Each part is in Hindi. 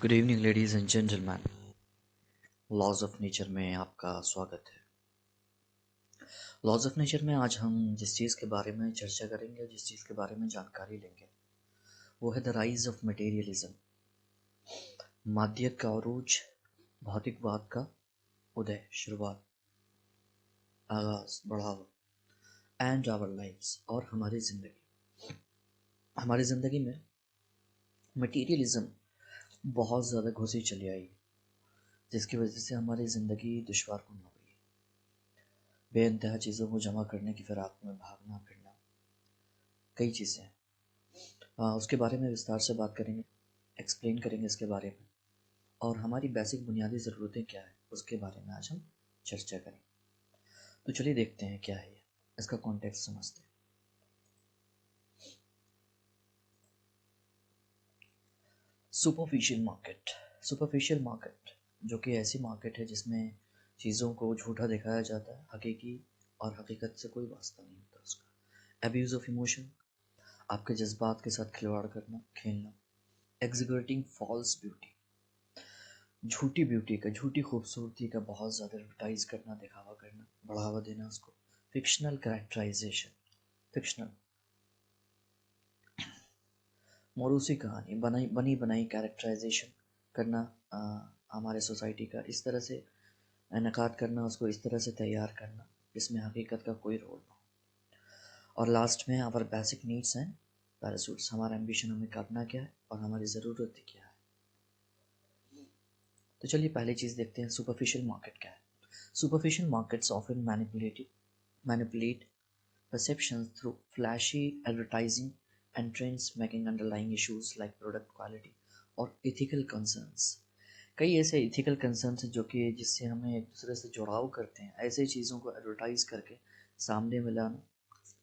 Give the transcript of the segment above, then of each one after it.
Good evening ladies and gentleman. Laws of nature में आपका स्वागत है। लॉज ऑफ नेचर में आज हम जिस चीज़ के बारे में चर्चा करेंगे, जिस चीज़ के बारे में जानकारी लेंगे, वो है द राइज ऑफ मटेरियलिज्म। मादियत का अरूज, भौतिकवाद का उदय, शुरुआत, आगाज, बढ़ावा एंड आवर लाइव्स और हमारी ज़िंदगी में मटेरियलिज्म बहुत ज़्यादा घुसी चली आई, जिसकी वजह से हमारी ज़िंदगी दुश्वारकुन हो गई। बेइंतहा चीज़ों को जमा करने की फिराक में भागना फिरना, कई चीज़ें हैं। उसके बारे में विस्तार से बात करेंगे, एक्सप्लेन करेंगे इसके बारे में, और हमारी बेसिक बुनियादी ज़रूरतें क्या है उसके बारे में आज हम चर्चा करेंगे। तो चलिए देखते हैं क्या है ये, इसका कॉन्टेक्स्ट समझते हैं। सुपरफिशियल मार्केट जो कि ऐसी मार्केट है जिसमें चीज़ों को झूठा दिखाया जाता है, हकीकी और हकीकत से कोई वास्ता नहीं होता उसका। एब्यूज़ ऑफ इमोशन, आपके जज्बात के साथ खिलवाड़ करना, खेलना। एग्जीक्यूटिंग फॉल्स ब्यूटी, झूठी ब्यूटी का, झूठी खूबसूरती का बहुत ज़्यादा एडवर्टाइज करना, दिखावा करना, बढ़ावा देना उसको। फिक्शनल कैरेक्टराइजेशन, फिक्शनल मौरूसी कहानी, बनी बनाई कैरेक्टराइजेशन करना, हमारे सोसाइटी का इस तरह से इनकाद करना, उसको इस तरह से तैयार करना जिसमें हकीकत का कोई रोल ना हो। और लास्ट में आवर बेसिक नीड्स हैं पैरासूट्स, हमारा एम्बिशन, हमें करना क्या है और हमारी ज़रूरत क्या है। तो चलिए पहली चीज़ देखते हैं, सुपरफिशियल मार्केट क्या है। Superficial markets often manipulate perceptions through flashy advertising and trends, making underlying issues like product quality और ethical concerns। कई ऐसे ethical concerns हैं जो कि जिससे हमें एक दूसरे से जुड़ाव करते हैं, ऐसे चीज़ों को एडवर्टाइज करके सामने में लाना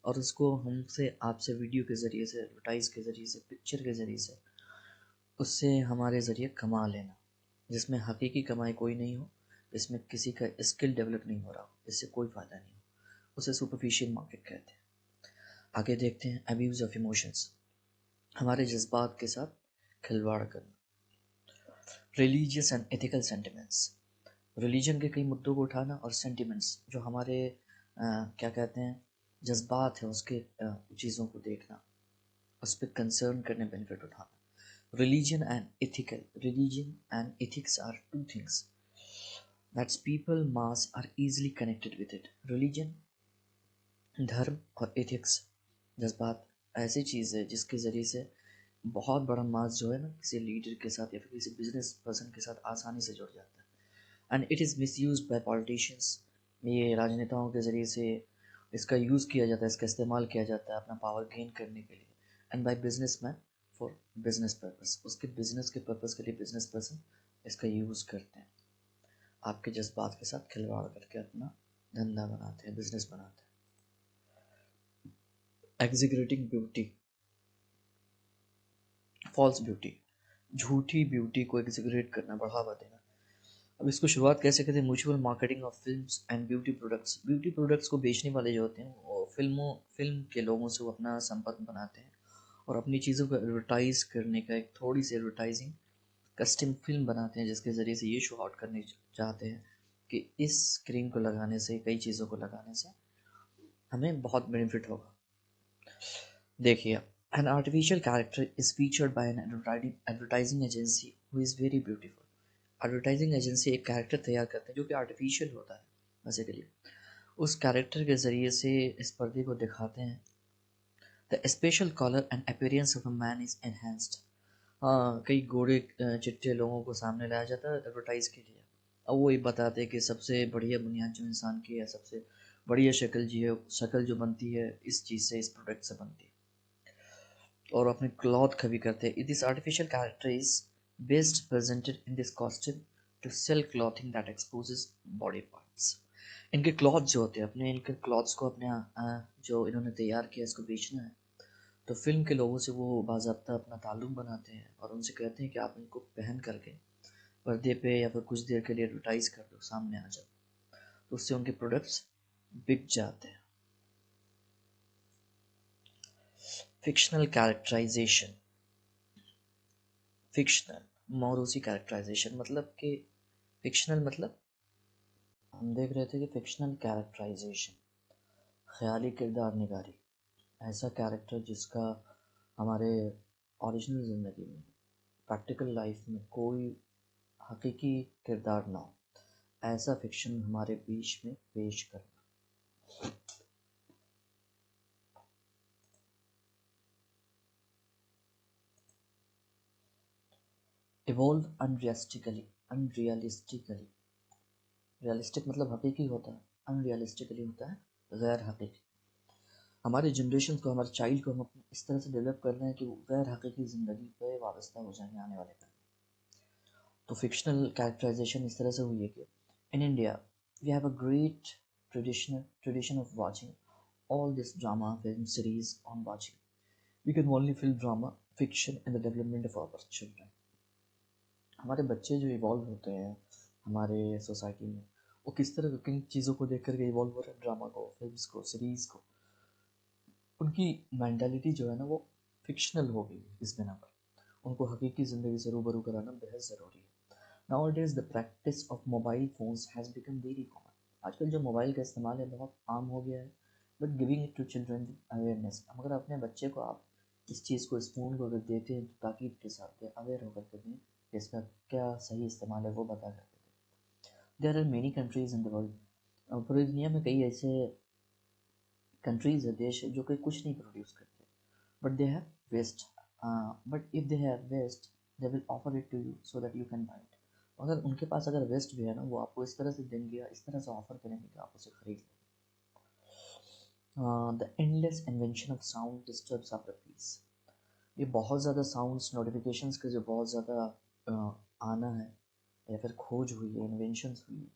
और उसको हमसे आपसे वीडियो के ज़रिए से, एडवर्टाइज के ज़रिए से, पिक्चर के ज़रिए से उससे हमारे ज़रिए कमा लेना, जिसमें हकीकी कमाई कोई नहीं हो, जिसमें किसी का स्किल डेवलप नहीं हो रहा हो, इससे कोई फ़ायदा नहीं हो, उसे सुपरफिशियल मार्केट कहते हैं। आगे देखते हैं अब्यूज़ ऑफ इमोशंस, हमारे जज्बात के साथ खिलवाड़ करना। Religious and ethical sentiments, religion के कई मुद्दों को उठाना और सेंटिमेंट्स जो हमारे क्या कहते हैं जज्बात है उसके चीज़ों को देखना, उस पर कंसर्न करने, बेनिफिट उठाना। Religion and ethics are two things that people mass are easily connected with it. Religion, धर्म और एथिक्स, जज्बात, ऐसी चीज़ है जिसके ज़रिए से बहुत बड़ा मास जो है ना किसी लीडर के साथ या फिर किसी बिजनेस पर्सन के साथ आसानी से जुड़ जाता है। And it is miss use by politicians, ये राजनेताओं के ज़रिए से इसका यूज़ किया जाता है, इसका इस्तेमाल किया जाता है अपना पावर गेन करने के लिए। And by business man for business purpose, उसके बिजनेस के पर्पस के लिए बिजनेस पर्सन इसका यूज़ करते हैं, आपके जज्बात के साथ खिलवाड़ करके अपना धंधा बनाते हैं, बिजनेस बनाते हैं। एग्जीक्यूटिंग ब्यूटी, फॉल्स ब्यूटी, झूठी ब्यूटी को एग्जीक्यूट करना, बढ़ावा देना। अब इसको शुरुआत कैसे करते हैं, mutual marketing of films and beauty products. Beauty products को बेचने वाले जो होते हैं वो फिल्म के लोगों से वो अपना संपर्क बनाते हैं और अपनी चीज़ों को एडवर्टाइज करने का एक थोड़ी सी एडवर्टाइजिंग कस्टम फिल्म बनाते हैं, जिसके ज़रिए से ये शो आउट करने चाहते हैं कि इस क्रीम को लगाने से, कई चीज़ों को लगाने से हमें बहुत बेनिफिट होगा। देखिए, an artificial character is featured by an advertising agency who is very beautiful। Advertising agency एक कैरेक्टर तैयार करते हैं जो कि आर्टिफिशियल होता है बेसिकली, उस कैरेक्टर के ज़रिए से इस पर्दे को दिखाते हैं। The special colour and appearance of a man is enhanced, हाँ कई गोरे चिट्टे लोगों को सामने लाया जाता है एडवर्टाइज के लिए। अब वो ये बताते हैं कि सबसे बढ़िया बुनियाद जो इंसान की है, सबसे बढ़िया शक्ल जो बनती है इस चीज़ से, इस प्रोडक्ट से बनती है, और अपने क्लॉथ का भी करते हैं। This artificial character is best presented in this costume to sell clothing that exposes body parts. इनके क्लॉथ जो होते हैं, अपने इनके क्लॉथ्स को अपने जो इन्होंने तैयार किया इसको बेचना है, तो फिल्म के लोगों से वो बाज़ाब्ता अपना ताल्लुक बनाते हैं और उनसे कहते हैं कि आप इनको पहन करके पर्दे पे या फिर कुछ देर के लिए एडवर्टाइज कर दो, सामने आ जाओ, तो उससे उनके प्रोडक्ट्स बिक जाते हैं। फिक्शनल कैरेक्टराइजेशन, फिक्शनल मौरूसी कैरेक्टराइजेशन मतलब कि फिक्शनल, मतलब हम देख रहे थे कि फिक्शनल कैरेक्टराइजेशन, ख्याली किरदार निगारी, ऐसा कैरेक्टर जिसका हमारे ओरिजिनल ज़िंदगी में, प्रैक्टिकल लाइफ में कोई हकीकी किरदार ना हो, ऐसा फिक्शन हमारे बीच में पेश करना। इवॉल्व अनरियलिस्टिकली, रियलिस्टिक मतलब हकीकी होता है, अनरियलिस्टिकली होता है गैर हकीकी। हमारी जनरेशन को, हमारे चाइल्ड को हम इस तरह से डेवलप कर रहे हैं कि वो गैर हकीकी ज़िंदगी पे वाबस्ता हो जाएंगे आने वाले टाइम। तो फिक्शनल कैरेक्टराइजेशन इस तरह से हुई है कि in India we have a great tradition of watching all this drama film series on watching. We can only feel drama fiction in the development of our children. हमारे बच्चे जो इवॉल्व होते हैं हमारे सोसाइटी में, वो किस तरह किन चीज़ों को देख करके इवॉल्व हो रहे हैं, ड्रामा को, फिल्म्स को, सीरीज़ को। उनकी मेंटालिटी जो है ना वो फिक्शनल हो गई इस बिना पर। उनको हकीकी ज़िंदगी से रूबरू कराना बेहद ज़रूरी है। Nowadays the practice of mobile phones has become very common. आजकल जो मोबाइल का इस्तेमाल है बहुत आम हो गया है, but giving it to children awareness, अगर अपने बच्चे को आप इस चीज़ को, इस फ़ोन को अगर देते हैं तो ताकीद के साथ अवेयर होकर के दें कि इसका क्या सही इस्तेमाल है वो बता करके दें। There are many countries in the world, पूरी दुनिया में कई ऐसे कंट्रीज़ है, देश है जो कि कुछ नहीं प्रोड्यूस करते, but they have waste, but if they have waste they will offer it to you so that you can buy it. अगर उनके पास अगर वेस्ट भी है ना, वो आपको इस तरह से देंगे या इस तरह से ऑफर करेंगे कि आप उसे खरीद लें। The endless invention of sound disturbs our peace. ये बहुत ज़्यादा साउंड्स नोटिफिकेशंस के जो बहुत ज़्यादा आना है या फिर खोज हुई है, इन्वेंशंस हुई है,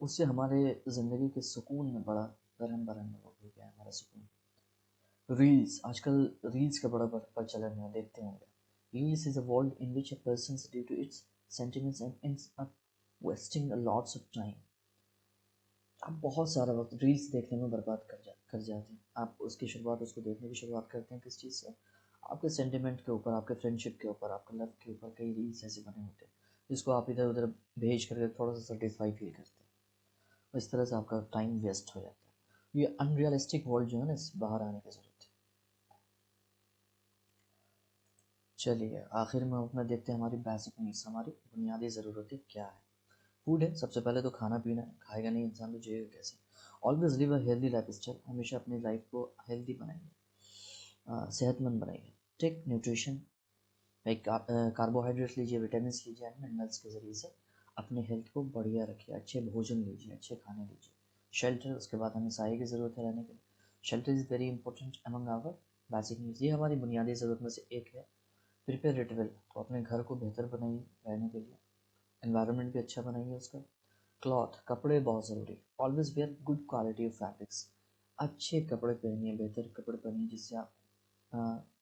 उससे हमारे ज़िंदगी के सुकून में बड़ा गरम बरन हो गया है हमारा सुकून। रील्स, आजकल रील्स का बड़ा प्रचलन है, देखते होंगे। Reels is a world in which a person due to its sentiments and ends up wasting a lots of time. आप बहुत सारा वक्त रील्स देखने में बर्बाद कर जाते हैं। आप उसकी शुरुआत, उसको देखने की शुरुआत करते हैं किस चीज़ से? आपके सेंटिमेंट के ऊपर, आपके फ्रेंडशिप के ऊपर, आपके लव के ऊपर कई रील्स ऐसे बने होते हैं जिसको आप इधर उधर भेज करके थोड़ा सा सेटिस्फाई फील करते हैं, और इस तरह से आपका टाइम वेस्ट हो जाता है। ये अनरियलिस्टिक वर्ल्ड जो है ना, इस बाहर आने की ज़रूरत है। चलिए आखिर में अपना देखते हैं हमारी बेसिक नीड्स, हमारी बुनियादी ज़रूरतें क्या है। फूड है, सबसे पहले तो खाना पीना है, खाएगा नहीं इंसान तो जिएगा कैसे। Always live a healthy life style, हमेशा अपनी लाइफ को हेल्दी बनाइए, सेहतमंद बनाइए। टेक न्यूट्रिशन, लाइक कार्बोहाइड्रेट्स लीजिए, विटामिन लीजिए एंड मिनरल्स के ज़रिए से अपनी हेल्थ को बढ़िया रखिए। अच्छे भोजन लीजिए, अच्छे खाने लीजिए। शेल्टर, उसके बाद हमें साए की ज़रूरत है रहने के लिए। Shelter is very important among our basic needs, ये हमारी बुनियादी ज़रूरत में से एक है। प्रिपेयर इट वेल, तो अपने घर को बेहतर बनाइए रहने के लिए, एनवायरनमेंट भी अच्छा बनाइए उसका। क्लॉथ, कपड़े बहुत ज़रूरी, always wear good quality of fabrics, अच्छे कपड़े पहनिए, बेहतर कपड़े पहनिए जिससे आप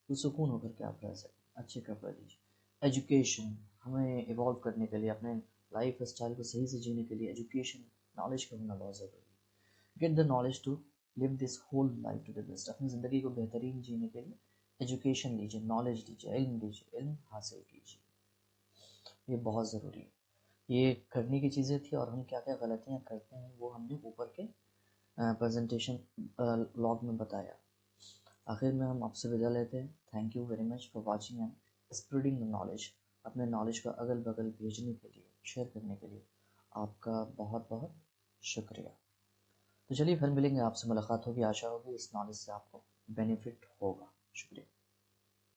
पुरसुकून होकर के आप रह सकें। अच्छे कपड़े लीजिए। एजुकेशन, हमें इवॉल्व करने के लिए, अपने लाइफ स्टाइल को सही से जीने के लिए एजुकेशन, नॉलेज का होना बहुत ज़रूरी है। Get the knowledge to live this whole life to the best, अपनी ज़िंदगी को बेहतरीन जीने के लिए एजुकेशन लीजिए, नॉलेज लीजिए, इल्म हासिल कीजिए, ये बहुत ज़रूरी है। ये करने की चीज़ें थी, और हम क्या क्या गलतियाँ करते हैं वो हमने ऊपर के प्रेजेंटेशन लॉग में बताया। आखिर में हम आपसे विदा लेते हैं। Thank you very much for watching and spreading the knowledge. अपने नॉलेज को अगल बगल भेजने के लिए, शेयर करने के लिए आपका बहुत बहुत शुक्रिया। तो चलिए फिर मिलेंगे, आपसे मुलाकात होगी, आशा होगी इस नॉलेज से आपको बेनिफिट होगा। शुक्रिया।